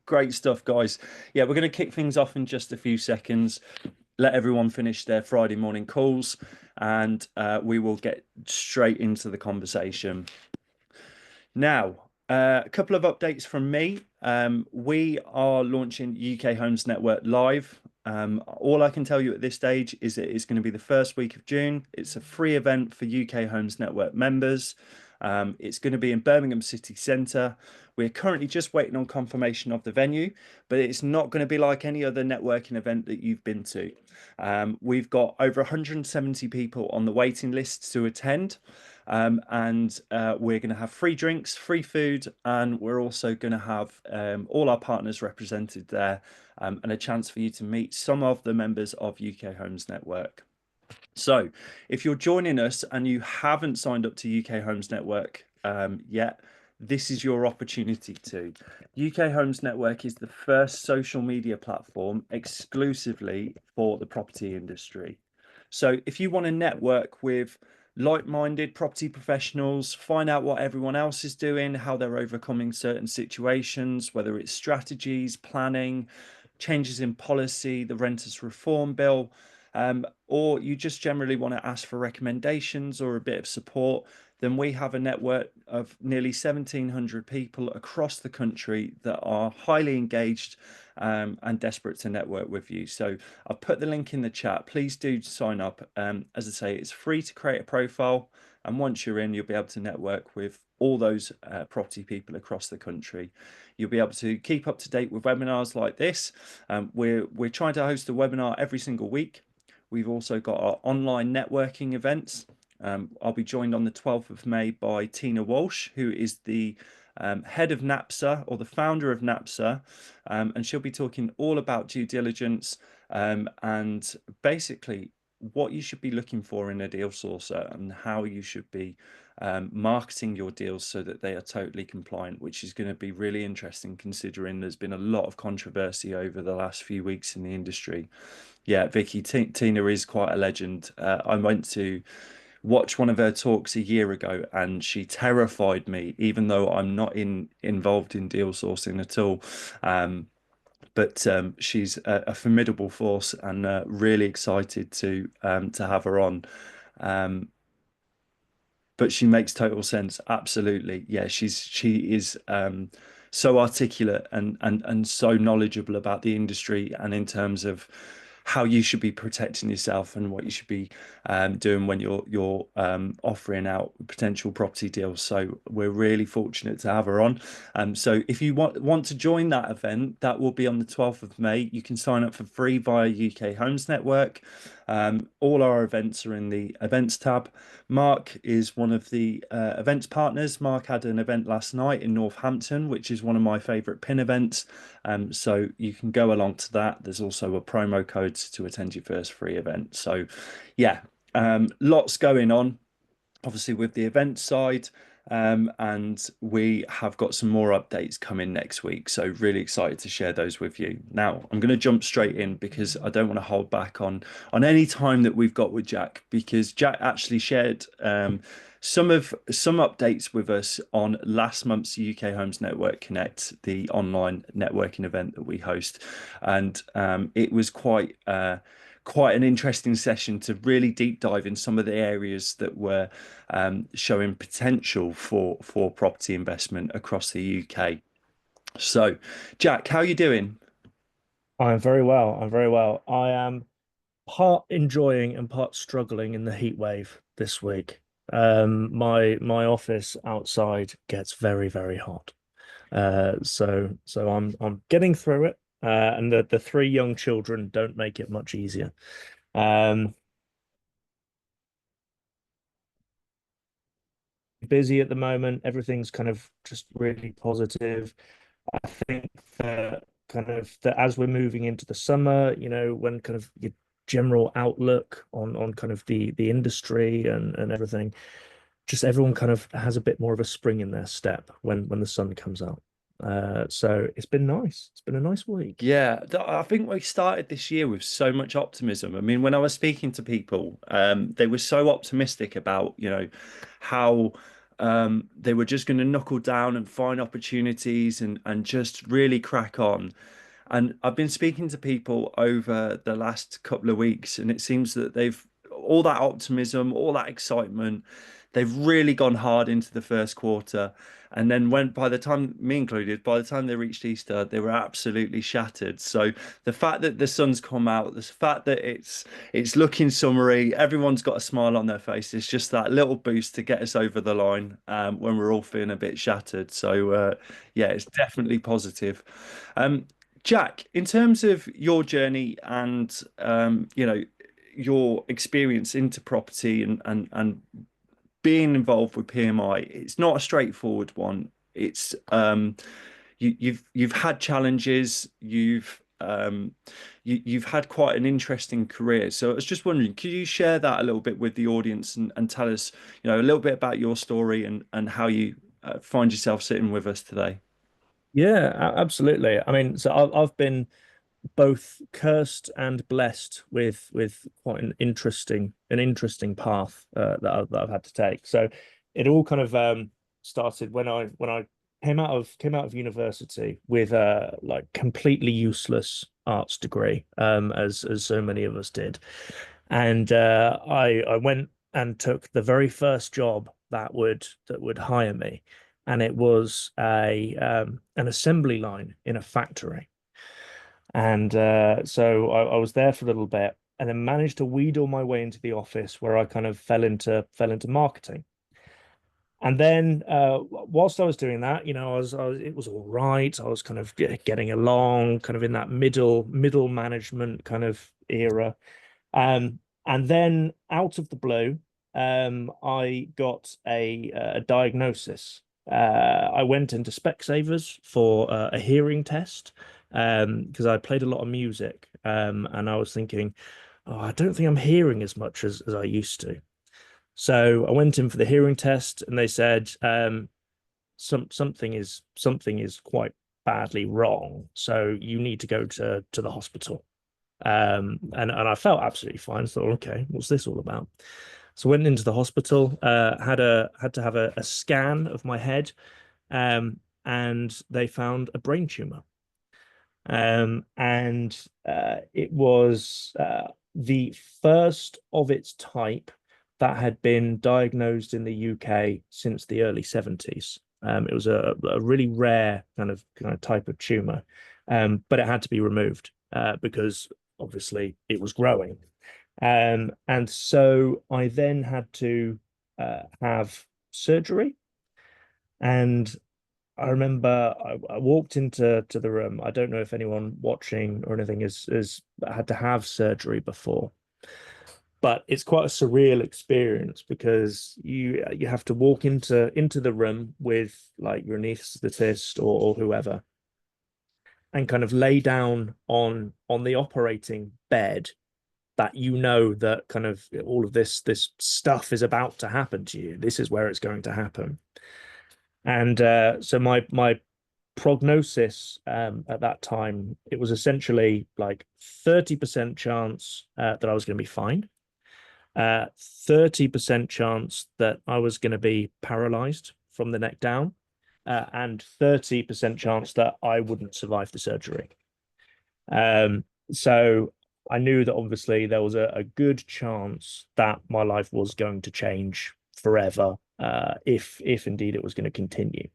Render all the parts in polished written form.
Great stuff, guys. Yeah, we're going to kick things off in just a few seconds. Let everyone finish their Friday morning calls, and we will get straight into the conversation. Now, a couple of updates from me. We are launching UK Homes Network Live. All I can tell you at this stage is that it's going to be the first week of June. It's a free event for UK Homes Network members. It's going to be in Birmingham City Centre. We're currently just waiting on confirmation of the venue, but it's not going to be like any other networking event that you've been to. We've got over 170 people on the waiting list to attend. And we're going to have free drinks, free food, and we're also going to have all our partners represented there, and a chance for you to meet some of the members of UK Homes Network. So if you're joining us and you haven't signed up to UK Homes Network yet, this is your opportunity to. UK Homes Network is the first social media platform exclusively for the property industry. So if you want to network with like-minded property professionals, find out what everyone else is doing, how they're overcoming certain situations, whether it's strategies, planning, changes in policy, the renters reform bill, or you just generally want to ask for recommendations or a bit of support, then we have a network of nearly 1,700 people across the country that are highly engaged and desperate to network with you. So I've put the link in the chat. Please do sign up. As I say, it's free to create a profile. And once you're in, you'll be able to network with all those property people across the country. You'll be able to keep up to date with webinars like this. We're trying to host a webinar every single week. We've also got our online networking events. I'll be joined on the 12th of May by Tina Walsh, who is the head of NAPSA, or the founder of NAPSA, and she'll be talking all about due diligence and basically what you should be looking for in a deal sourcer and how you should be marketing your deals so that they are totally compliant, which is going to be really interesting considering there's been a lot of controversy over the last few weeks in the industry. Yeah, Vicky, Tina is quite a legend. I went to watch one of her talks a year ago and she terrified me, even though I'm not involved in deal sourcing at all. But she's a formidable force, and really excited to have her on. But she makes total sense. Absolutely. Yeah, she is so articulate and so knowledgeable about the industry and in terms of how you should be protecting yourself and what you should be doing when you're offering out potential property deals. So we're really fortunate to have her on. So if you want to join that event, that will be on the 12th of May. You can sign up for free via UK Homes Network. All our events are in the events tab. Mark is one of the events partners. Mark had an event last night in Northampton, which is one of my favorite pin events. So you can go along to that. There's also a promo code to attend your first free event. So yeah, lots going on, obviously with the event side. And we have got some more updates coming next week. So really excited to share those with you. Now, I'm going to jump straight in because I don't want to hold back on any time that we've got with Jack, because Jack actually shared some updates with us on last month's UK Homes Network Connect, the online networking event that we host. And it was quite an interesting session to really deep dive in some of the areas that were showing potential for property investment across the UK. So, Jack, how are you doing? I'm very well. I'm very well. I am part enjoying and part struggling in the heat wave this week. My office outside gets very, very hot. So I'm getting through it. And the three young children don't make it much easier. Um, Busy at the moment. Everything's kind of just really positive. I think that that as we're moving into the summer, when kind of your general outlook on kind of the industry and everything, just everyone kind of has a bit more of a spring in their step when the sun comes out. So it's been nice. It's been a nice week. Yeah, I think we started this year with so much optimism. I mean, when I was speaking to people, they were so optimistic about, how they were just going to knuckle down and find opportunities and just really crack on. And I've been speaking to people over the last couple of weeks, and it seems that they've all that optimism, all that excitement, they've really gone hard into the first quarter. And then when, by the time, me included, by the time they reached Easter, they were absolutely shattered. So the fact that the sun's come out, the fact that it's looking summery, everyone's got a smile on their face. It's just that little boost to get us over the line when we're all feeling a bit shattered. So yeah, it's definitely positive. Um, Jack, in terms of your journey and your experience into property and being involved with PMI, it's not a straightforward one. It's you've had challenges, you've had quite an interesting career. So I was just wondering, could you share that a little bit with the audience and tell us, a little bit about your story and how you find yourself sitting with us today? Yeah, absolutely. I mean, so I've been both cursed and blessed with quite an interesting path that I've had to take. So it all kind of started when I came out of university with a like completely useless arts degree, as so many of us did, and I went and took the very first job that would hire me, and it was a an assembly line in a factory. And so I was there for a little bit and then managed to wheedle my way into the office where I kind of fell into marketing. And then whilst I was doing that, it was all right. I was kind of getting along, kind of in that middle management kind of era. And then out of the blue, I got a diagnosis. I went into Specsavers for a hearing test because I played a lot of music, and I was thinking, oh, I don't think I'm hearing as much as I used to. So I went in for the hearing test, and they said something is quite badly wrong. So you need to go to the hospital. And I felt absolutely fine. So okay, what's this all about? So went into the hospital, had to have a scan of my head, and they found a brain tumor. And it was the first of its type that had been diagnosed in the UK since the early 70s. It was a really rare kind of type of tumor, but it had to be removed because obviously it was growing. And so I then had to have surgery. And I remember I walked into the room. I don't know if anyone watching or anything has had to have surgery before, but it's quite a surreal experience because you have to walk into the room with like your anaesthetist or whoever and kind of lay down on the operating bed that that kind of all of this stuff is about to happen to you. This is where it's going to happen. And so my prognosis at that time, it was essentially like 30% chance that I was going to be fine, 30% chance that I was going to be paralyzed from the neck down, and 30% chance that I wouldn't survive the surgery. So I knew that obviously there was a good chance that my life was going to change forever, if indeed it was going to continue.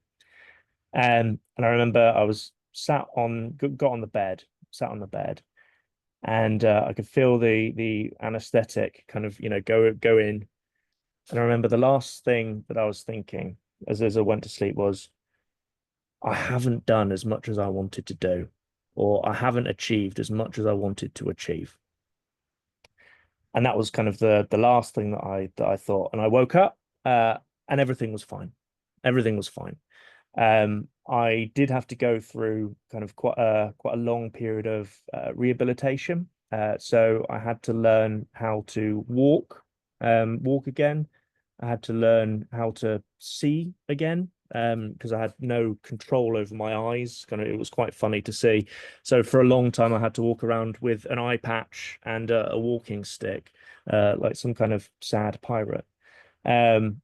And I remember I was got on the bed, sat on the bed, and I could feel the anesthetic kind of go in. And I remember the last thing that I was thinking as I went to sleep was, I haven't done as much as I wanted to do, or I haven't achieved as much as I wanted to achieve. And that was kind of the last thing that I thought. And I woke up, and everything was fine. Everything was fine. I did have to go through kind of quite a long period of rehabilitation. So I had to learn how to walk again. I had to learn how to see again, because I had no control over my eyes. Kind of, it was quite funny to see. So for a long time, I had to walk around with an eye patch and a walking stick, like some kind of sad pirate. Um,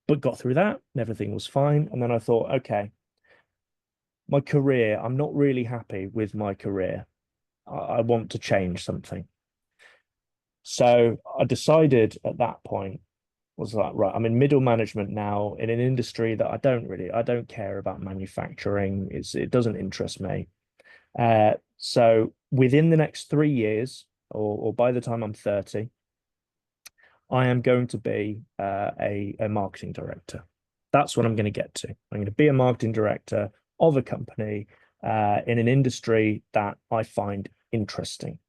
but got through that and everything was fine. And then I thought, okay, my career, I'm not really happy with my career. I want to change something. So I decided at that point, was like, right, I'm in middle management now in an industry that I don't care about manufacturing. It doesn't interest me. So within the next 3 years, or by the time I'm 30, I am going to be a marketing director. That's what I'm going to get to. I'm going to be a marketing director of a company in an industry that I find interesting.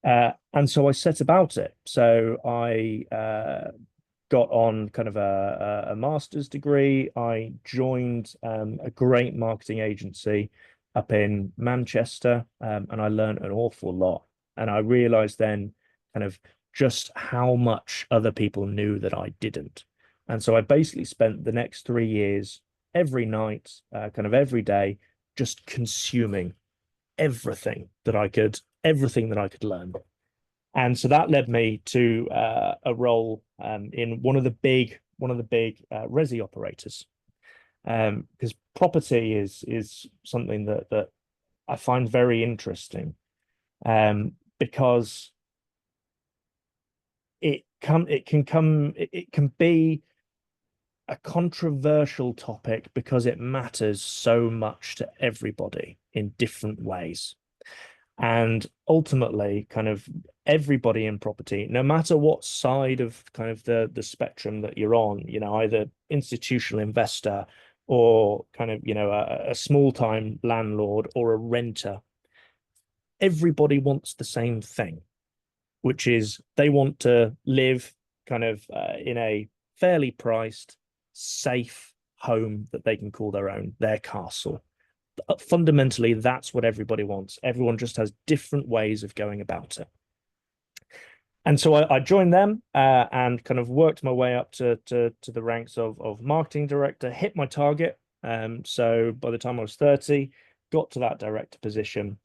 And so I set about it. So I got on kind of a master's degree. I joined a great marketing agency up in Manchester, and I learned an awful lot. And I realized then kind of just how much other people knew that I didn't. And so I basically spent the next 3 years every night, kind of every day, just consuming everything that I could learn. And so that led me to a role in one of the big resi operators, because property is something that I find very interesting, because it can be a controversial topic because it matters so much to everybody in different ways. And ultimately, kind of everybody in property, no matter what side of kind of the spectrum that you're on, either institutional investor or kind of, a small-time landlord or a renter, everybody wants the same thing, which is they want to live kind of in a fairly priced, safe home that they can call their own, their castle. Fundamentally, that's what everybody wants. Everyone just has different ways of going about it. And so I joined them and kind of worked my way up to the ranks of marketing director, hit my target. So by the time I was 30, got to that director position.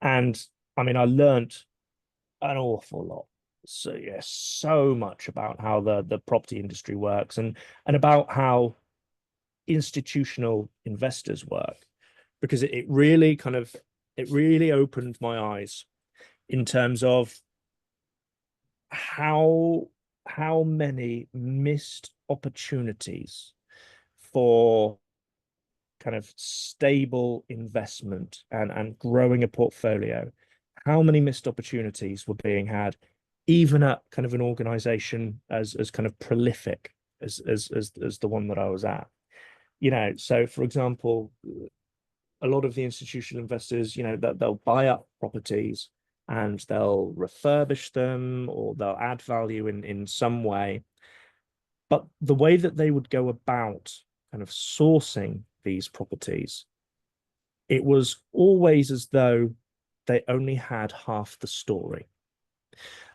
And I mean, I learned an awful lot. So yeah, so much about how the property industry works, and about how institutional investors work, because it really opened my eyes in terms of how many missed opportunities for kind of stable investment and growing a portfolio, how many missed opportunities were being had, even at kind of an organization as kind of prolific as the one that I was at. So for example, a lot of the institutional investors, that they'll buy up properties and they'll refurbish them or they'll add value in some way. But the way that they would go about kind of sourcing these properties, it was always as though they only had half the story.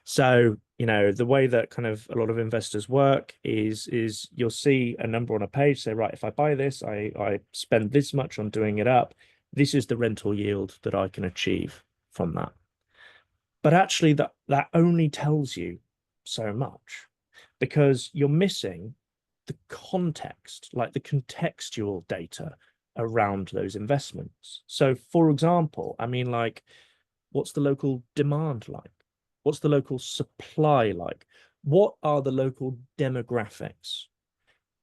So, the way that kind of a lot of investors work is you'll see a number on a page, say, right, if I buy this, I spend this much on doing it up. This is the rental yield that I can achieve from that. But actually that only tells you so much, because you're missing the context, like the contextual data around those investments. So for example, I mean, like, what's the local demand like? What's the local supply like? What are the local demographics?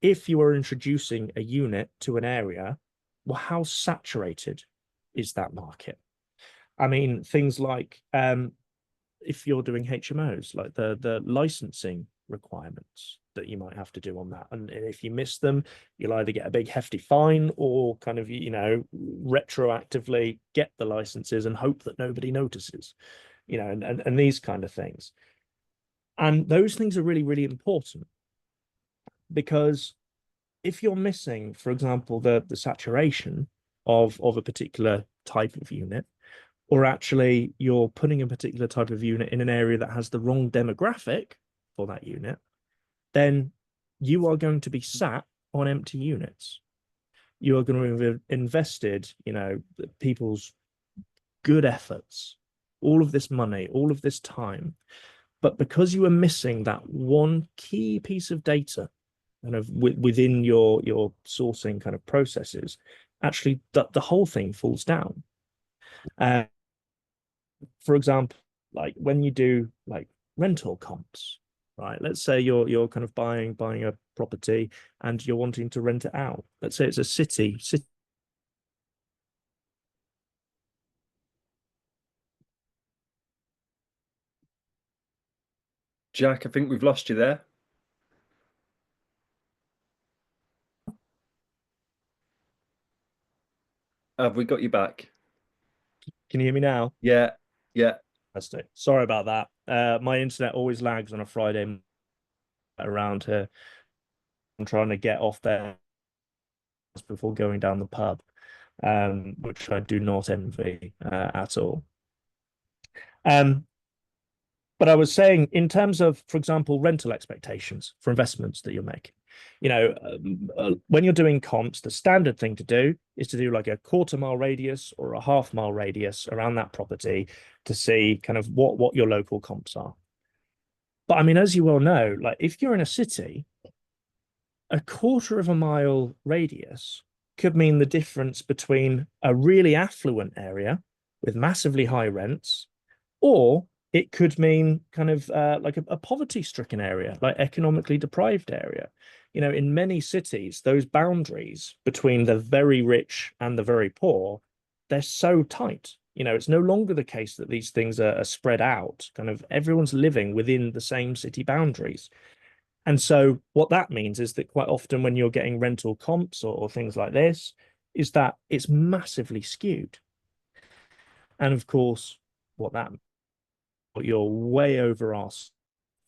If you are introducing a unit to an area, well, how saturated is that market? I mean, things like if you're doing HMOs, like the licensing requirements that you might have to do on that. And if you miss them, you'll either get a big hefty fine or kind of, retroactively get the licenses and hope that nobody notices, and these kind of things. And those things are really, really important, because if you're missing, for example, the saturation of a particular type of unit, or actually you're putting a particular type of unit in an area that has the wrong demographic for that unit, then you are going to be sat on empty units. You are going to have invested, people's good efforts, all of this money, all of this time. But because you are missing that one key piece of data, kind of within your sourcing kind of processes, actually the whole thing falls down. Uh, for example, like when you do like rental comps, right? Let's say you're kind of buying a property and you're wanting to rent it out. Let's say it's a city. Jack, I think we've lost you there. Have we got you back? Can you hear me now? Yeah, yeah. Fantastic. Sorry about that. My internet always lags on a Friday around here. I'm trying to get off there before going down the pub, which I do not envy at all. Um, but I was saying, in terms of, for example, rental expectations for investments that you're making, when you're doing comps, the standard thing to do is to do like a quarter mile radius or a half mile radius around that property to see kind of what your local comps are. But I mean, as you well know, like if you're in a city, a quarter of a mile radius could mean the difference between a really affluent area with massively high rents, or it could mean kind of like a poverty-stricken area, like economically deprived area. In many cities, those boundaries between the very rich and the very poor, they're so tight. It's no longer the case that these things are spread out. Kind of everyone's living within the same city boundaries. And so what that means is that quite often when you're getting rental comps or things like this, is that it's massively skewed. And of course, what that you're way over asked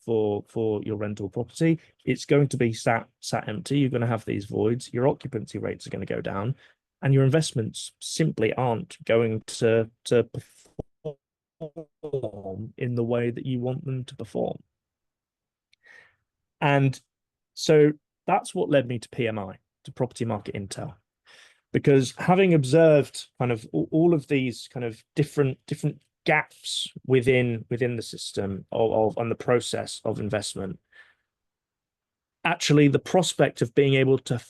for your rental property, it's going to be sat empty. You're going to have these voids. Your occupancy rates are going to go down, and your investments simply aren't going to perform in the way that you want them to perform. And so that's what led me to PMI, to Property Market Intel, because having observed kind of all of these kind of different gaps within the system of and the process of investment, actually the prospect of being able to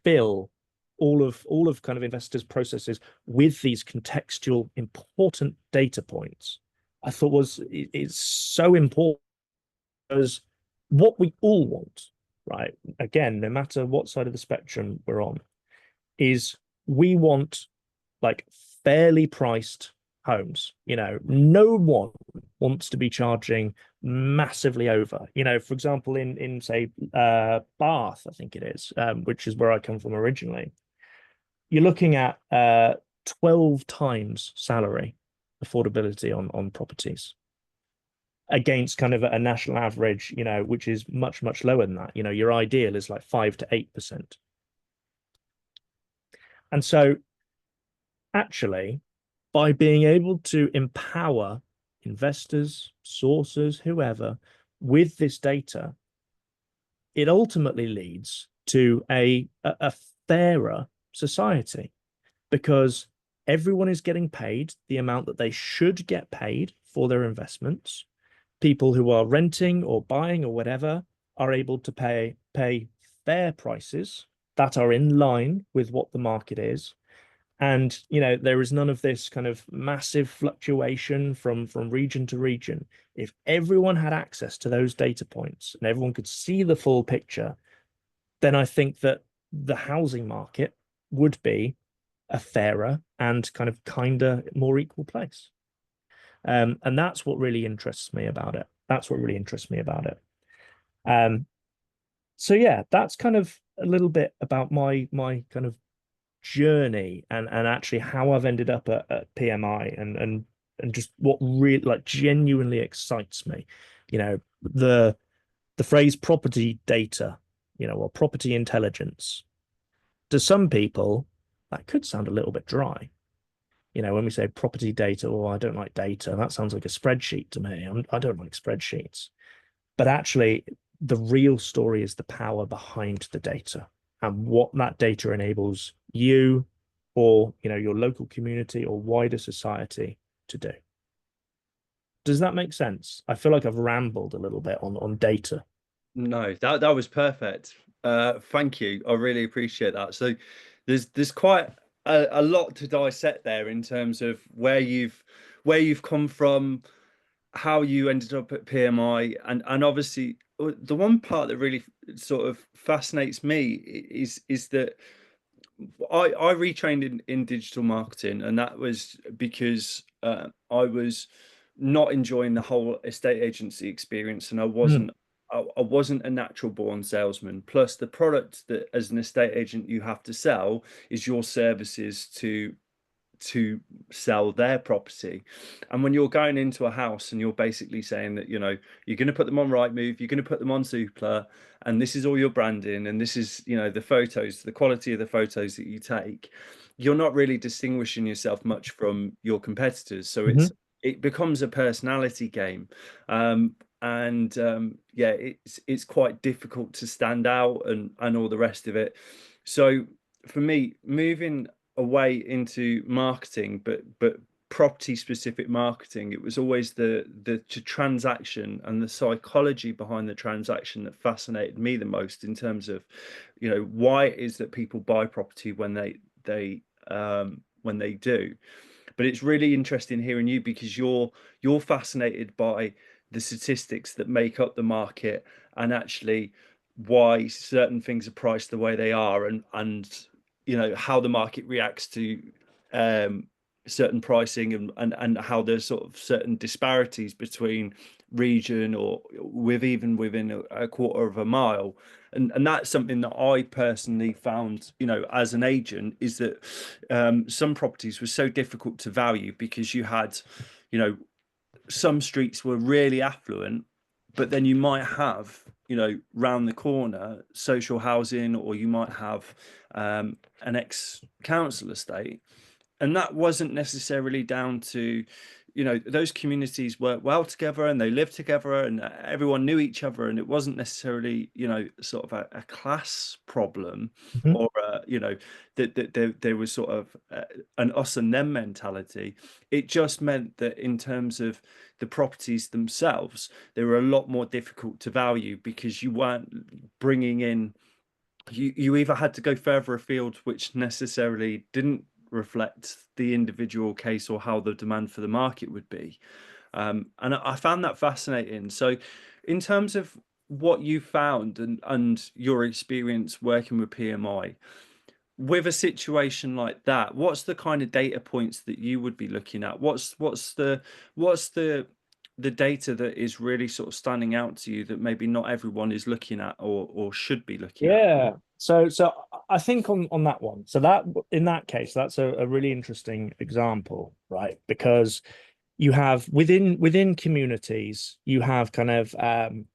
fill all of kind of investors' processes with these contextual important data points, I thought is so important, because what we all want, right? Again, no matter what side of the spectrum we're on, is we want like fairly priced homes. No one wants to be charging massively over. For example, in say Bath, I think it is, which is where I come from originally, you're looking at 12 times salary affordability on properties against kind of a national average, which is much, much lower than that. Your ideal is like 5 to 8%. And so actually, by being able to empower investors, sources, whoever, with this data, it ultimately leads to a fairer society, because everyone is getting paid the amount that they should get paid for their investments. People who are renting or buying or whatever are able to pay fair prices that are in line with what the market is. And there is none of this kind of massive fluctuation from region to region. If everyone had access to those data points and everyone could see the full picture, then I think that the housing market would be a fairer and kind of kinder, more equal place. And that's what really interests me about it. So yeah, that's kind of a little bit about my kind of journey and actually how I've ended up at PMI and just what really like genuinely excites me. The phrase property data, or property intelligence, to some people that could sound a little bit dry. When we say property data, oh, I don't like data, that sounds like a spreadsheet to me. I don't like spreadsheets. But actually, the real story is the power behind the data and what that data enables you or your local community or wider society to do. Does that make sense? I feel like I've rambled a little bit on data. No, that was perfect. Thank you. I really appreciate that. So there's quite a lot to dissect there in terms of where you've come from, how you ended up at PMI, and obviously the one part that really sort of fascinates me is that I retrained in digital marketing, and that was because I was not enjoying the whole estate agency experience, and Mm. I wasn't a natural born salesman. Plus, the product that as an estate agent you have to sell is your services to sell their property. And when you're going into a house and you're basically saying that, you're going to put them on Rightmove, you're going to put them on Zoopla, and this is all your branding, and this is, the photos, the quality of the photos that you take, you're not really distinguishing yourself much from your competitors. So Mhm. it becomes a personality game. And yeah, it's quite difficult to stand out and all the rest of it. So for me, moving away into marketing, but property specific marketing, it was always the transaction and the psychology behind the transaction that fascinated me the most, in terms of why it is that people buy property when they do. But it's really interesting hearing you, because you're fascinated by the statistics that make up the market, and actually why certain things are priced the way they are, and how the market reacts to um certain pricing, and how there's sort of certain disparities between region, or even within a quarter of a mile. And that's something that I personally found, as an agent, is that some properties were so difficult to value, because you had, you know, some streets were really affluent, but then you might have, round the corner social housing, or you might have an ex-council estate, and that wasn't necessarily down to, those communities work well together and they live together and everyone knew each other, and it wasn't necessarily, sort of a class problem, Mhm. or that there was sort of an us and them mentality. It just meant that in terms of the properties themselves, they were a lot more difficult to value, because you weren't bringing in, you either had to go further afield, which necessarily didn't reflect the individual case or how the demand for the market would be. And I found that fascinating. So, in terms of what you found, and your experience working with PMI, with a situation like that, what's the kind of data points that you would be looking at? What's the data that is really sort of standing out to you, that maybe not everyone is looking at, or should be looking at? Yeah. So I think on that one, so that in that case, that's a really interesting example, right? Because you have within communities, you have kind of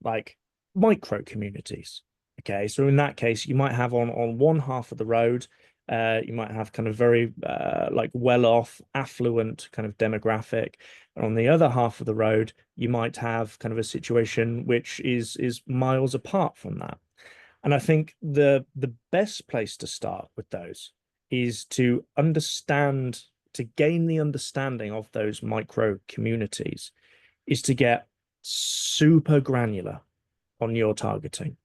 like micro communities. Okay, so in that case, you might have on one half of the road, you might have kind of very like well-off, affluent kind of demographic, and on the other half of the road, you might have kind of a situation which is miles apart from that. And I think the best place to start with those is to understand, to gain the understanding of those micro communities, is to get super granular on your targeting,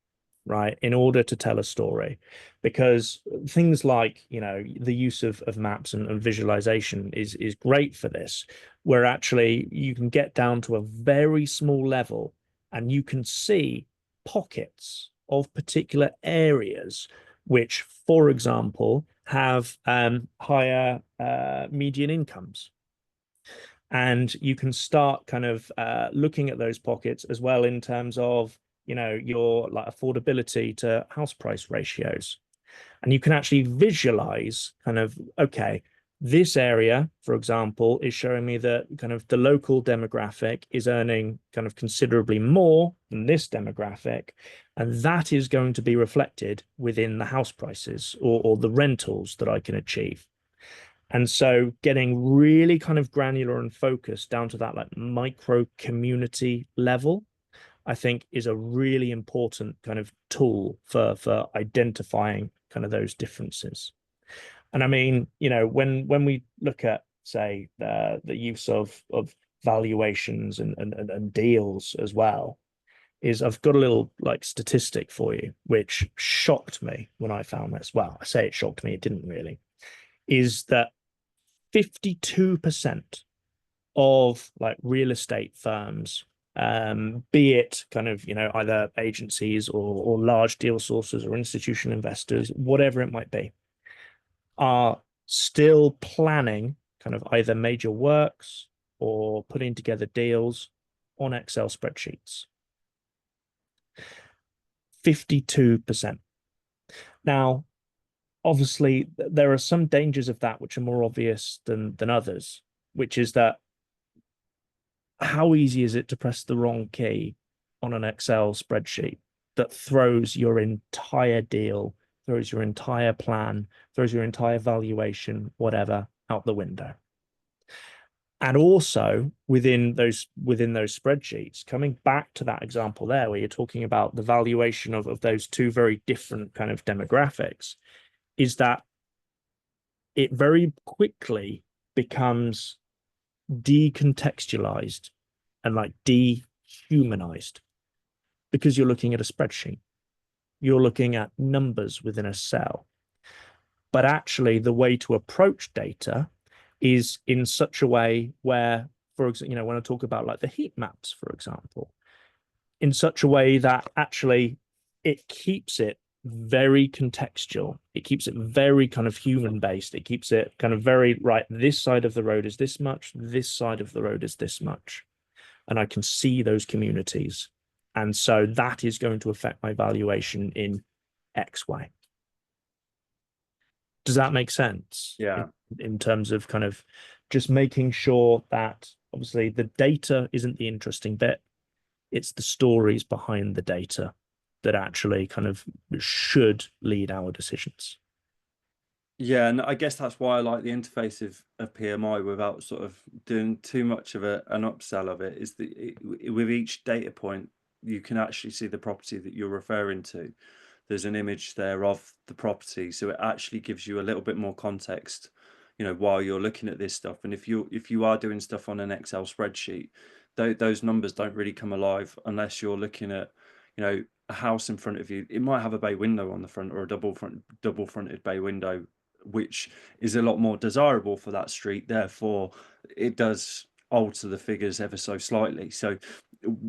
right? In order to tell a story. Because things like, the use of maps and visualization is great for this, where actually you can get down to a very small level and you can see pockets of particular areas which, for example, have higher median incomes. And you can start kind of looking at those pockets as well in terms of, your like affordability to house price ratios. And you can actually visualize kind of, okay, this area, for example, is showing me that kind of the local demographic is earning kind of considerably more than this demographic. And that is going to be reflected within the house prices, or the rentals that I can achieve. And so getting really kind of granular and focused down to that like micro community level, I think is a really important kind of tool for identifying kind of those differences. And I mean, when we look at, say, the use of valuations and deals as well, is I've got a little like statistic for you, which shocked me when I found this. Well, I say it shocked me, it didn't really, is that 52% of like real estate firms, be it kind of, either agencies or large deal sources or institutional investors, whatever it might be, are still planning kind of either major works or putting together deals on Excel spreadsheets. 52%. Now, obviously, there are some dangers of that which are more obvious than others, which is that how easy is it to press the wrong key on an Excel spreadsheet that throws your entire deal, throws your entire plan, throws your entire valuation, whatever, out the window? And also within those spreadsheets, coming back to that example there, where you're talking about the valuation of those two very different kind of demographics, is that it very quickly becomes decontextualized and like dehumanized because you're looking at a spreadsheet. You're looking at numbers within a cell. But actually, the way to approach data is in such a way where, for example, when I talk about like the heat maps, for example, in such a way that actually it keeps it very contextual. It keeps it very kind of human based. It keeps it kind of very, right, this side of the road is this much, this side of the road is this much. And I can see those communities. And so that is going to affect my valuation in X way. Does that make sense? Yeah. In terms of kind of just making sure that obviously the data isn't the interesting bit, it's the stories behind the data that actually kind of should lead our decisions. Yeah, and I guess that's why I like the interface of PMI without sort of doing too much of an upsell of it, is that with each data point, you can actually see the property that you're referring to. There's an image there of the property, so it actually gives you a little bit more context, while you're looking at this stuff. And if you are doing stuff on an Excel spreadsheet, those numbers don't really come alive unless you're looking at, a house in front of you. It might have a bay window on the front, or a double fronted bay window, which is a lot more desirable for that street. Therefore, it does alter the figures ever so slightly. So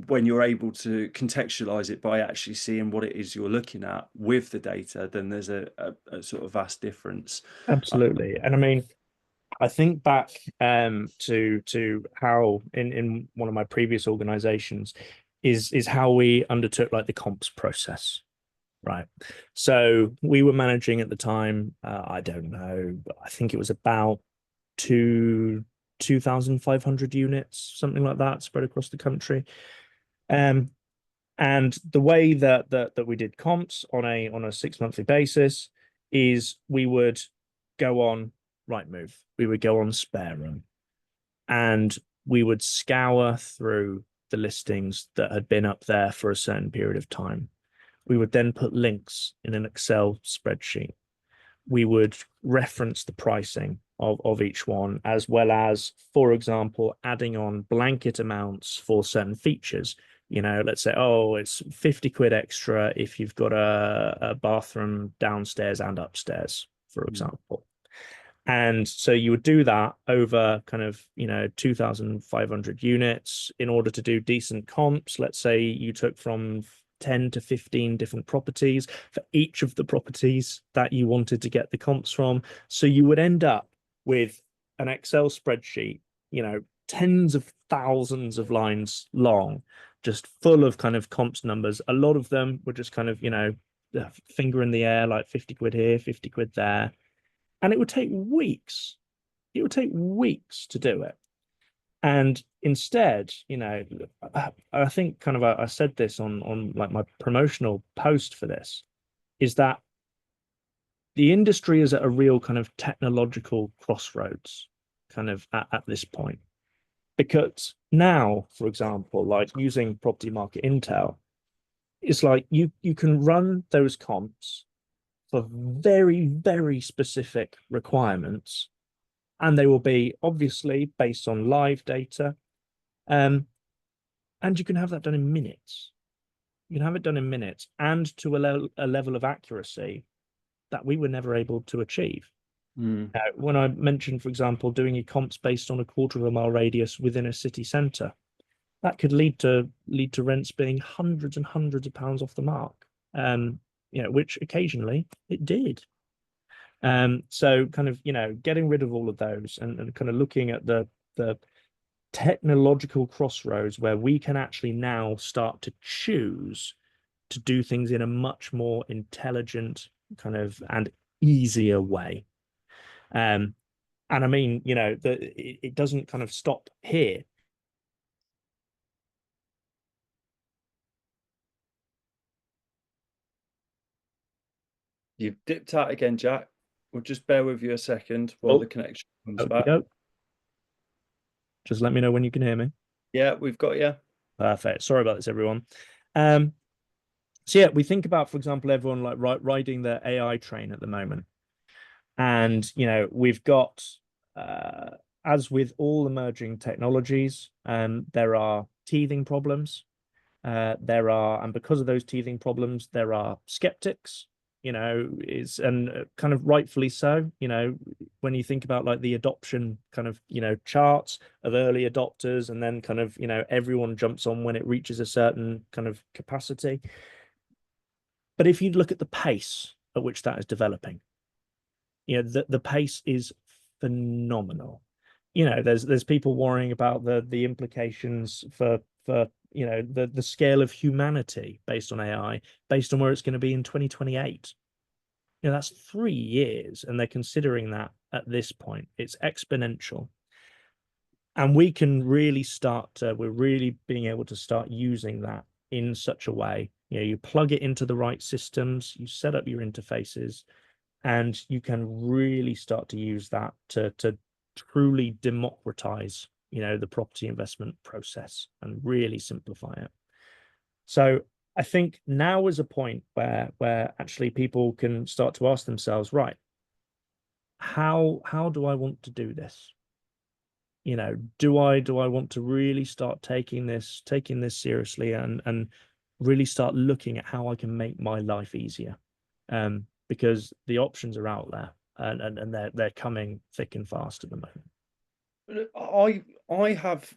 when you're able to contextualize it by actually seeing what it is you're looking at with the data, then there's a sort of vast difference. Absolutely. And I mean, I think back to how in one of my previous organizations is how we undertook like the comps process. Right. So we were managing at the time, I don't know, but I think it was about 2,500 units, something like that, spread across the country. And the way that we did comps on a 6 monthly basis is we would go on Rightmove, we would go on Spare Room, and we would scour through the listings that had been up there for a certain period of time. We would then put links in an Excel spreadsheet. We would reference the pricing of each one, as well as, for example, adding on blanket amounts for certain features. Let's say, oh, it's 50 quid extra if you've got a bathroom downstairs and upstairs, for example. And so you would do that over kind of, 2,500 units in order to do decent comps. Let's say you took from 10 to 15 different properties for each of the properties that you wanted to get the comps from. So you would end up with an Excel spreadsheet, tens of thousands of lines long, just full of kind of comps numbers. A lot of them were just kind of, finger in the air, like 50 quid here, 50 quid there. And it would take weeks. It would take weeks to do it. And instead, I think kind of I said this on like my promotional post for this, is that the industry is at a real kind of technological crossroads kind of at this point. Because now, for example, like using property market intel, it's like you can run those comps for very, very specific requirements, and they will be obviously based on live data. And you can have that done in minutes. You can have it done in minutes and to a level of accuracy that we were never able to achieve. Mm. When I mentioned, for example, doing your comps based on a quarter of a mile radius within a city centre, that could lead to rents being hundreds and hundreds of pounds off the mark. Which occasionally it did. So kind of, getting rid of all of those and kind of looking at the technological crossroads where we can actually now start to choose to do things in a much more intelligent kind of and easier way. Um, and I mean, it doesn't kind of stop here. You've dipped out again, Jack. We'll just bear with you a second while Oh, the connection comes okay, back. just let me know when you can hear me. Yeah, we've got you. Perfect. Sorry about this, everyone. Um, so yeah, we think about, for example, everyone like riding the AI train at the moment. And, we've got, as with all emerging technologies, there are teething problems. And because of those teething problems, there are skeptics, and kind of rightfully so. When you think about like the adoption kind of, charts of early adopters, and then kind of, everyone jumps on when it reaches a certain kind of capacity. But if you look at the pace at which that is developing, the pace is phenomenal. There's people worrying about the implications for the scale of humanity based on AI, based on where it's going to be in 2028. That's 3 years, and they're considering that at this point. It's exponential. And we can really we're really being able to start using that in such a way. You plug it into the right systems, you set up your interfaces, and you can really start to use that to truly democratize the property investment process and really simplify it. So I think now is a point where actually people can start to ask themselves, right, how do I want to do this? Do I want to really start taking this seriously and really start looking at how I can make my life easier? Because the options are out there, and they're coming thick and fast at the moment. I have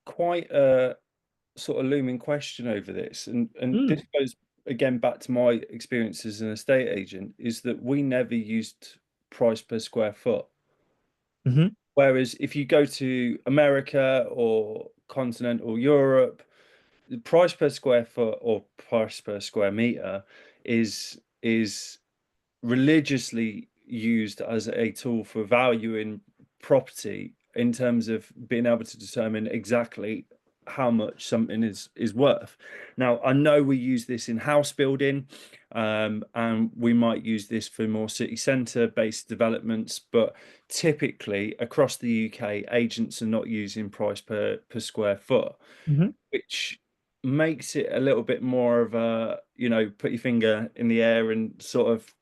quite a sort of looming question over this, and Mm. this goes again back to my experience as an estate agent, is that we never used price per square foot. Hmm. Whereas if you go to America or continental Europe, the price per square foot or price per square meter is religiously used as a tool for valuing property in terms of being able to determine exactly how much something is worth. Now, I know we use this in house building, and we might use this for more city centre based developments, but typically across the UK, agents are not using price per square foot, Hmm. which makes it a little bit more of a, put your finger in the air and sort of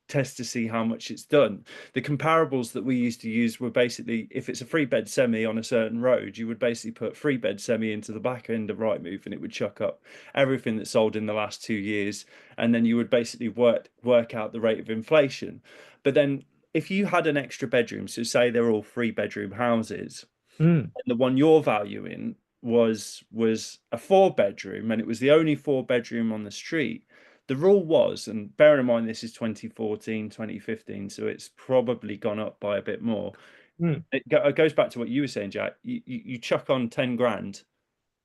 test to see how much it's done. The comparables that we used to use were basically, if it's a 3-bed semi on a certain road, you would basically put 3-bed semi into the back end of Rightmove, and it would chuck up everything that sold in the last 2 years, and then you would basically work out the rate of inflation. But then if you had an extra bedroom, so say they're all 3-bedroom houses, Mm. and the one you're valuing was a 4-bedroom, and it was the only 4-bedroom on the street. The rule was, and bearing in mind this is 2014, 2015, so it's probably gone up by a bit more. Mm. It goes back to what you were saying, Jack. You chuck on 10 grand,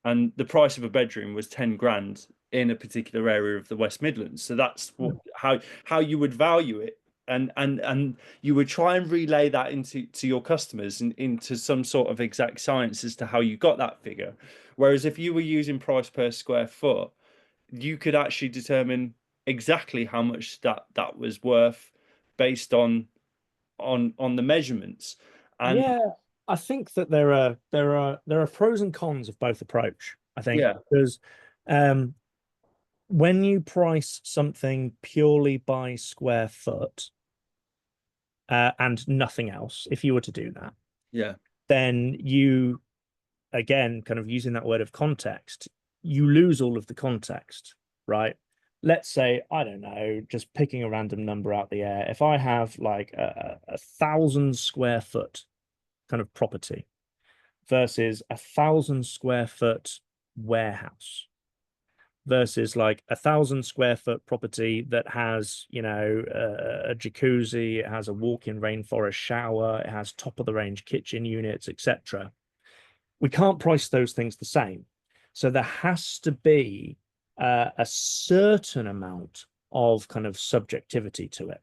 and the price of a bedroom was 10 grand in a particular area of the West Midlands. So that's what how you would value it. And you would try and relay that into your customers and into some sort of exact science as to how you got that figure. Whereas if you were using price per square foot, you could actually determine exactly how much that was worth based on the measurements. And Yeah, I think that there are pros and cons of both approach. I think yeah, because um, when you price something purely by square foot, and nothing else, if you were to do that, yeah, then you, again, kind of using that word of context, you lose all of the context. right? Let's say, I don't know, just picking a random number out the air. If I have like a 1,000 square foot kind of property versus 1,000 square foot warehouse versus like 1,000 square foot property that has, you know, a jacuzzi, it has a walk-in rainforest shower, it has top of the range kitchen units, etc. We can't price those things the same. So there has to be a certain amount of kind of subjectivity to it.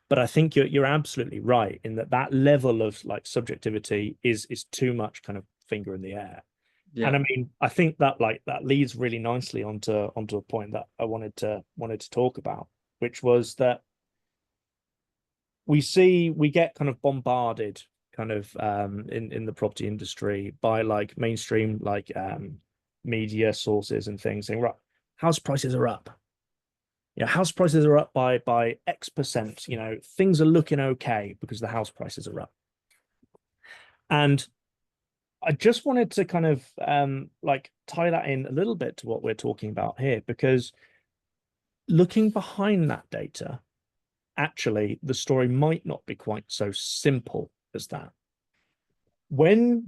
But I think you're absolutely right in that that level of like subjectivity is too much kind of finger in the air. Yeah. And I mean, I think that like that leads really nicely onto a point that I wanted to talk about, which was that we get kind of bombarded kind of in the property industry by like mainstream like media sources and things saying, right, house prices are up. You know, house prices are up by X%. You know, things are looking okay because the house prices are up. And I just wanted to kind of like tie that in a little bit to what we're talking about here, because looking behind that data, actually, the story might not be quite so simple as that. When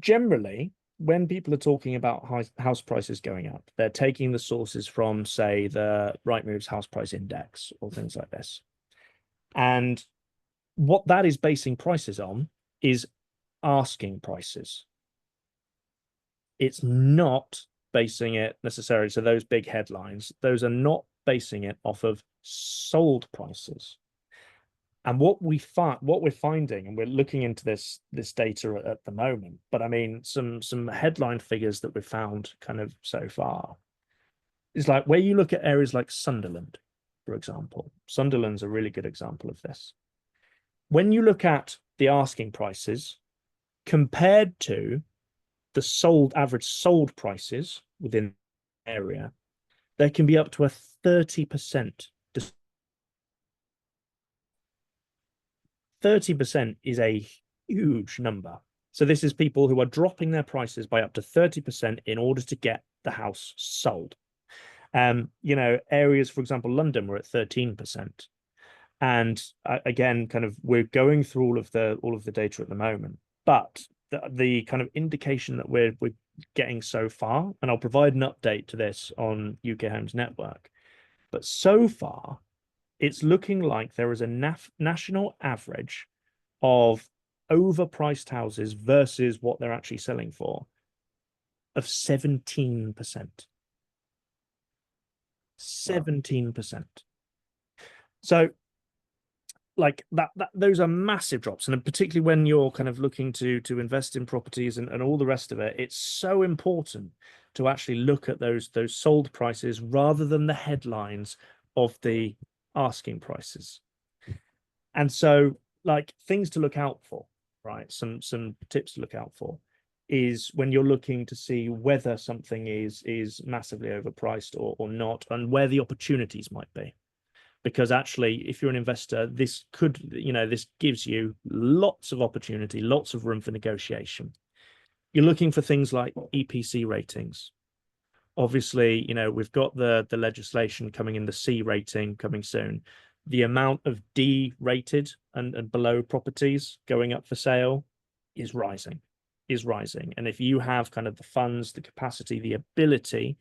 people are talking about house prices going up, they're taking the sources from, say, the Rightmove's house price index or things like this. And what that is basing prices on is asking prices. It's not basing it necessarily. So those big headlines, those are not basing it off of sold prices. And what we're finding, and we're looking into this data at the moment, but I mean some headline figures that we've found kind of so far is like where you look at areas like Sunderland, for example. Sunderland's a really good example of this. When you look at the asking prices compared to the average sold prices within the area, there can be up to a 30%. 30% is a huge number. So this is people who are dropping their prices by up to 30% in order to get the house sold. You know, areas, for example, London, were at 13%. And again, kind of we're going through all of the data at the moment, but the kind of indication that we're getting so far, and I'll provide an update to this on UK Homes Network, but so far it's looking like there is a national average of overpriced houses versus what they're actually selling for of 17%. 17%. So like that those are massive drops, and particularly when you're kind of looking to invest in properties and all the rest of it, it's so important to actually look at those sold prices rather than the headlines of the asking prices. And so like things to look out for, right? Some tips to look out for is when you're looking to see whether something is massively overpriced or not, and where the opportunities might be. Because actually, if you're an investor, this could, you know, this gives you lots of opportunity, lots of room for negotiation. You're looking for things like EPC ratings. Obviously, you know, we've got the legislation coming in, the C rating coming soon. The amount of D rated and below properties going up for sale is rising, And if you have kind of the funds, the capacity, the ability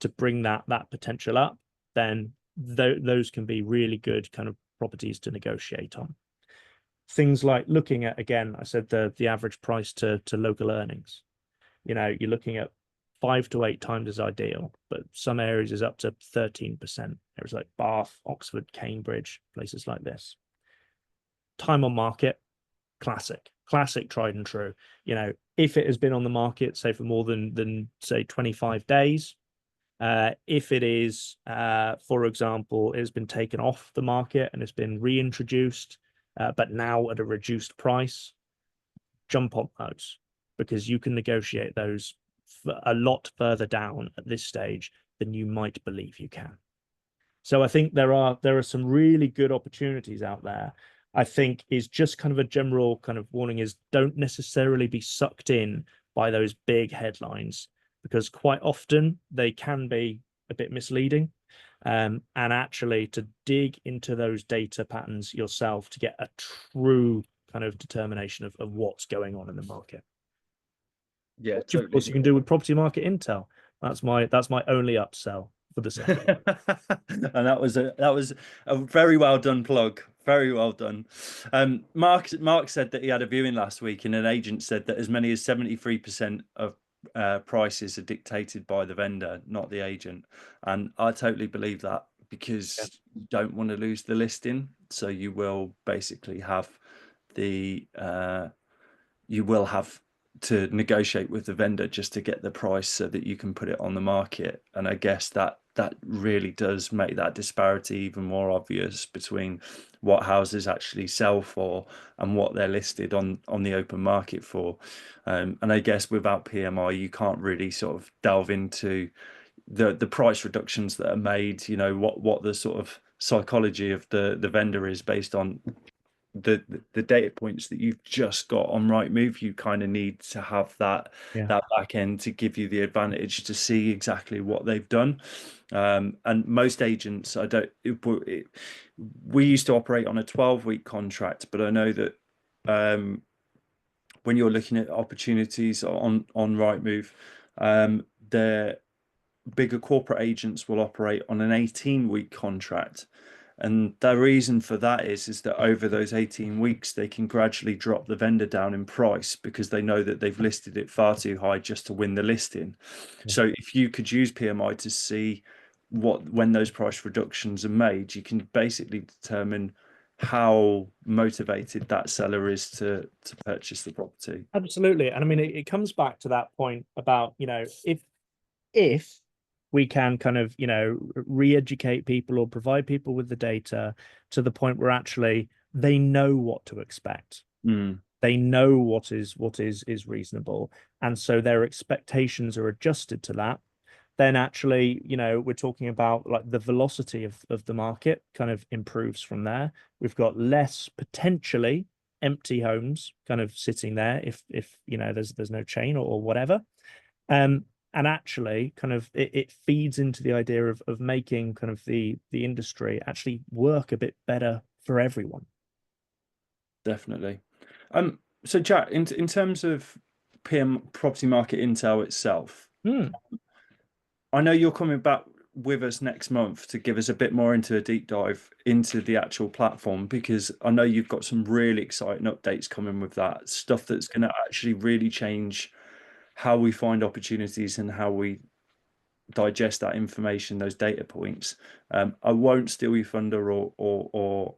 to bring that potential up, then those can be really good kind of properties to negotiate on. Things like looking at, again, I said the average price to local earnings. You know, you're looking at 5 to 8 times is ideal, but some areas is up to 13%. Areas like Bath, Oxford, Cambridge, places like this. Time on market, classic, tried and true. You know, if it has been on the market, say for more than say 25 days, if it is, for example, it has been taken off the market and it's been reintroduced, but now at a reduced price, jump on those, because you can negotiate those a lot further down at this stage than you might believe you can. So I think there are some really good opportunities out there. I think is just kind of a general kind of warning is don't necessarily be sucked in by those big headlines, because quite often they can be a bit misleading. and actually to dig into those data patterns yourself to get a true kind of determination of what's going on in the market. Yeah, Which of course totally. you can do with property market intel. That's my only upsell for the session. And that was a very well done plug. Very well done. Mark said that he had a viewing last week, and an agent said that as many as 73% of prices are dictated by the vendor, not the agent. And I totally believe that, Yeah. because you don't want to lose the listing. So you will basically have the you will have to negotiate with the vendor just to get the price so that you can put it on the market. And I guess that really does make that disparity even more obvious between what houses actually sell for and what they're listed on the open market for. And I guess without PMI, you can't really sort of delve into the price reductions that are made. You know what the sort of psychology of the vendor is based on the data points that you've just got on Rightmove. You kind of need to have Yeah. that back end to give you the advantage to see exactly what they've done. And most agents, I don't. We used to operate on a 12-week contract, but I know that when you're looking at opportunities on Rightmove, the bigger corporate agents will operate on an 18-week contract. And the reason for that is that over those 18 weeks, they can gradually drop the vendor down in price because they know that they've listed it far too high just to win the listing. Yeah. So if you could use PMI to see when those price reductions are made, you can basically determine how motivated that seller is to purchase the property. Absolutely. And I mean, it comes back to that point about, if we can kind of, re-educate people or provide people with the data to the point where actually they know what to expect. Mm, They know what is reasonable. And so their expectations are adjusted to that. Then actually, we're talking about like the velocity of the market kind of improves from there. We've got less potentially empty homes kind of sitting there if there's no chain or whatever. And actually kind of it feeds into the idea of making kind of the industry actually work a bit better for everyone. definitely. So Jack, in terms of PM property market intel itself, Hmm. I know you're coming back with us next month to give us a bit more into a deep dive into the actual platform, because I know you've got some really exciting updates coming with that stuff that's going to actually really change how we find opportunities and how we digest that information, those data points. I won't steal your thunder or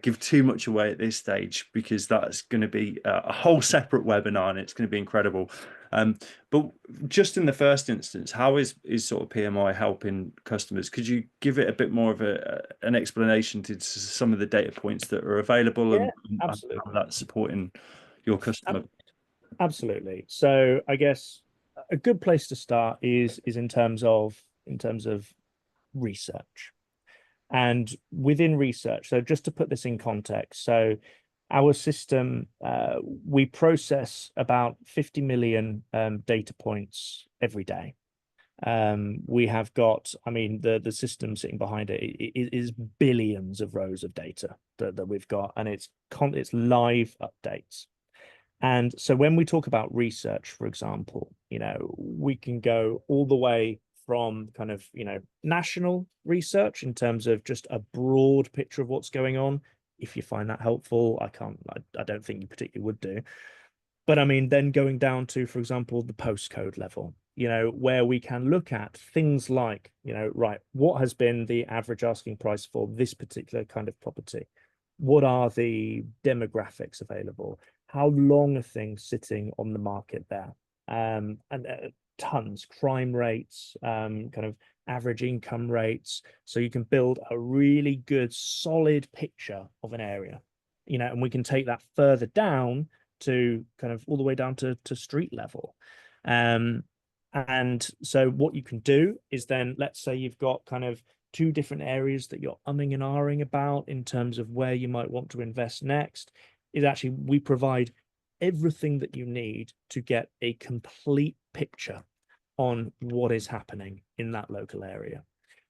give too much away at this stage, because that's going to be a whole separate webinar and it's going to be incredible. But just in the first instance, how is sort of PMI helping customers? Could you give it a bit more of an explanation to some of the data points that are available, Yeah, and how absolutely. that's supporting your customer? Absolutely. So I guess a good place to start is in terms of research. And within research, so just to put this in context, so our system, we process about 50 million data points every day. We have got, I mean, the system sitting behind it is billions of rows of data that we've got, and it's live updates. And so when we talk about research, for example, we can go all the way from kind of, national research in terms of just a broad picture of what's going on. If you find that helpful, I don't think you particularly would do. But I mean, then going down to, for example, the postcode level, where we can look at things like, right, what has been the average asking price for this particular kind of property? What are the demographics available? How long are things sitting on the market there? And tons, crime rates, kind of average income rates. So you can build a really good, solid picture of an area, and we can take that further down to kind of all the way down to street level. And so what you can do is then, let's say you've got kind of two different areas that you're umming and ahhing about in terms of where you might want to invest next, is actually we provide everything that you need to get a complete picture on what is happening in that local area.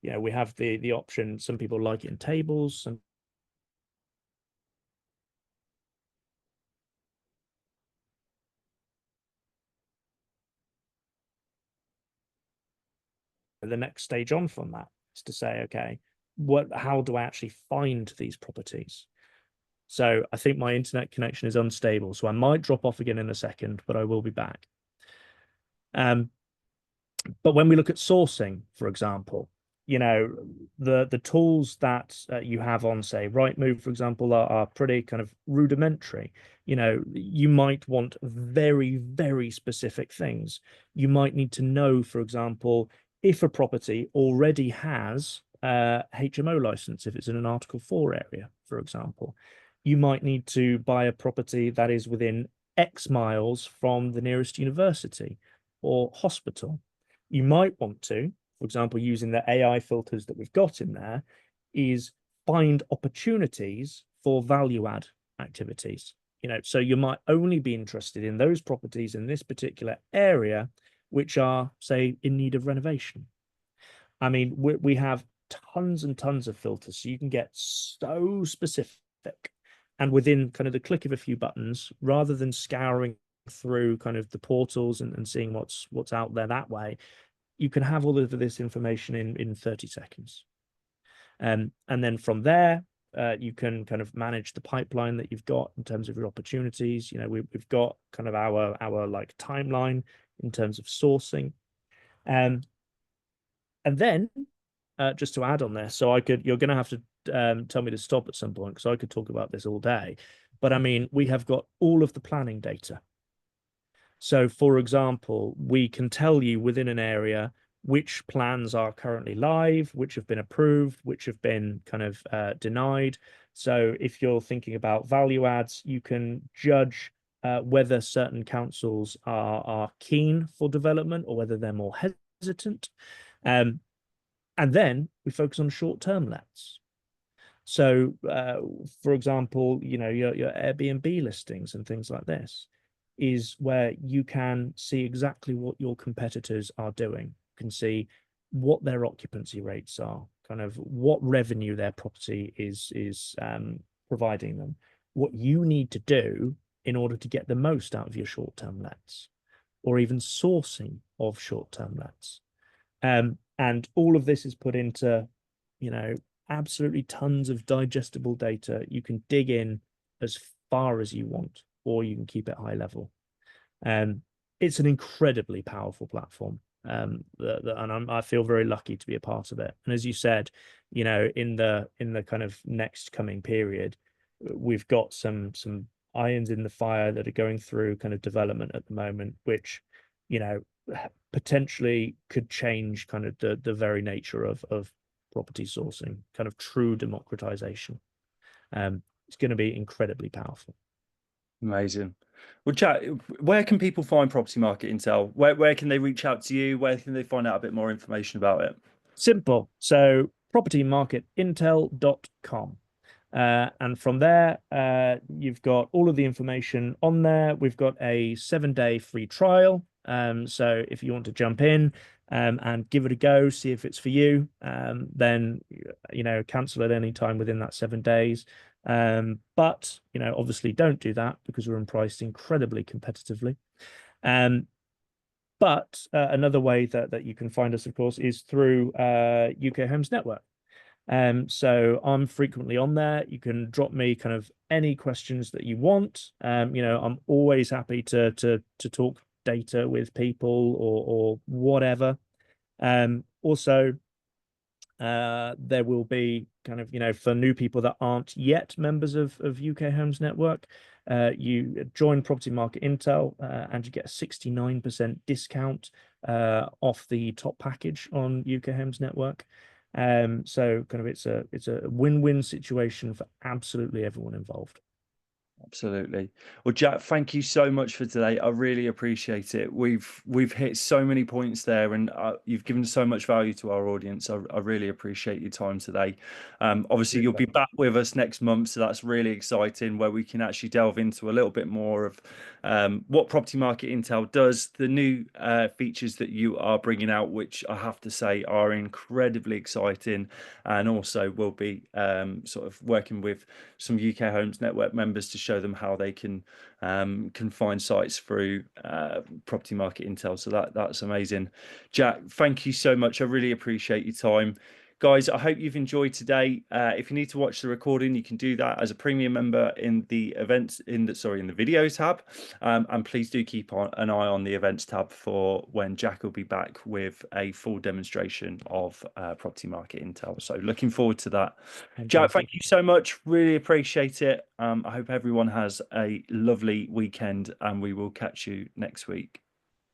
we have the option. Some people like it in tables, some the next stage on from that is to say, okay, how do I actually find these properties? So I think my internet connection is unstable, so I might drop off again in a second, but I will be back. But when we look at sourcing, for example, the tools that you have on, say, Rightmove, for example, are pretty kind of rudimentary. You might want very, very specific things. You might need to know, for example, if a property already has HMO license, if it's in an Article 4 area, for example. You might need to buy a property that is within X miles from the nearest university or hospital. You might want to, for example, using the AI filters that we've got in there, is find opportunities for value add activities. So you might only be interested in those properties in this particular area, which are, say, in need of renovation. I mean, we have tons and tons of filters, so you can get so specific. And within kind of the click of a few buttons, rather than scouring through kind of the portals and seeing what's out there that way, you can have all of this information in 30 seconds. And then from there, you can kind of manage the pipeline that you've got in terms of your opportunities. We've got kind of our like timeline in terms of sourcing. And then just to add on this, so you're going to have to tell me to stop at some point because I could talk about this all day. But I mean, we have got all of the planning data. So, for example, we can tell you within an area which plans are currently live, which have been approved, which have been kind of denied. So, if you're thinking about value adds, you can judge whether certain councils are keen for development or whether they're more hesitant. And then we focus on short-term lets. So, for example, your Airbnb listings and things like this is where you can see exactly what your competitors are doing. You can see what their occupancy rates are, kind of what revenue their property is providing them, what you need to do in order to get the most out of your short-term lets, or even sourcing of short-term lets. And all of this is put into, absolutely tons of digestible data. You can dig in as far as you want, or you can keep it high level. It's an incredibly powerful platform. And I feel very lucky to be a part of it. And as you said, in the kind of next coming period, we've got some irons in the fire that are going through kind of development at the moment, which, potentially could change kind of the very nature of property sourcing, kind of true democratization. It's going to be incredibly powerful. Amazing. Well, Jack, where can people find Property Market Intel? Where can they reach out to you? Where can they find out a bit more information about it? Simple. So propertymarketintel.com. And from there, you've got all of the information on there. We've got a 7-day free trial. So if you want to jump in and give it a go, see if it's for you, then cancel at any time within that 7 days. But obviously don't do that because we're priced incredibly competitively. But another way that you can find us, of course, is through UK Homes Network. So I'm frequently on there. You can drop me kind of any questions that you want. I'm always happy to talk data with people or whatever. Also, there will be kind of, for new people that aren't yet members of UK Homes Network, you join Property Market Intel and you get a 69% discount off the top package on UK Homes Network. So kind of it's a win-win situation for absolutely everyone involved. Absolutely. Well, Jack, thank you so much for today. I really appreciate it. We've hit so many points there, and you've given so much value to our audience. I really appreciate your time today. Obviously, you'll be back with us next month, so that's really exciting, where we can actually delve into a little bit more of what Property Market Intel does, the new features that you are bringing out, which I have to say are incredibly exciting, and also we'll be sort of working with some UK Homes Network members to show them how they can find sites through Property Market Intel. So that's amazing. Jack, thank you so much. I really appreciate your time. Guys, I hope you've enjoyed today. If you need to watch the recording, you can do that as a premium member in the events in the videos tab. And please do keep an eye on the events tab for when Jack will be back with a full demonstration of Property Market Intel. So looking forward to that. Jack, Fantastic. thank you so much. Really appreciate it. I hope everyone has a lovely weekend, and we will catch you next week.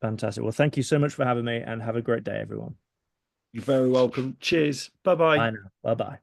Fantastic. Well, thank you so much for having me, and have a great day, everyone. You're very welcome. Cheers. Bye bye. Bye now. Bye bye.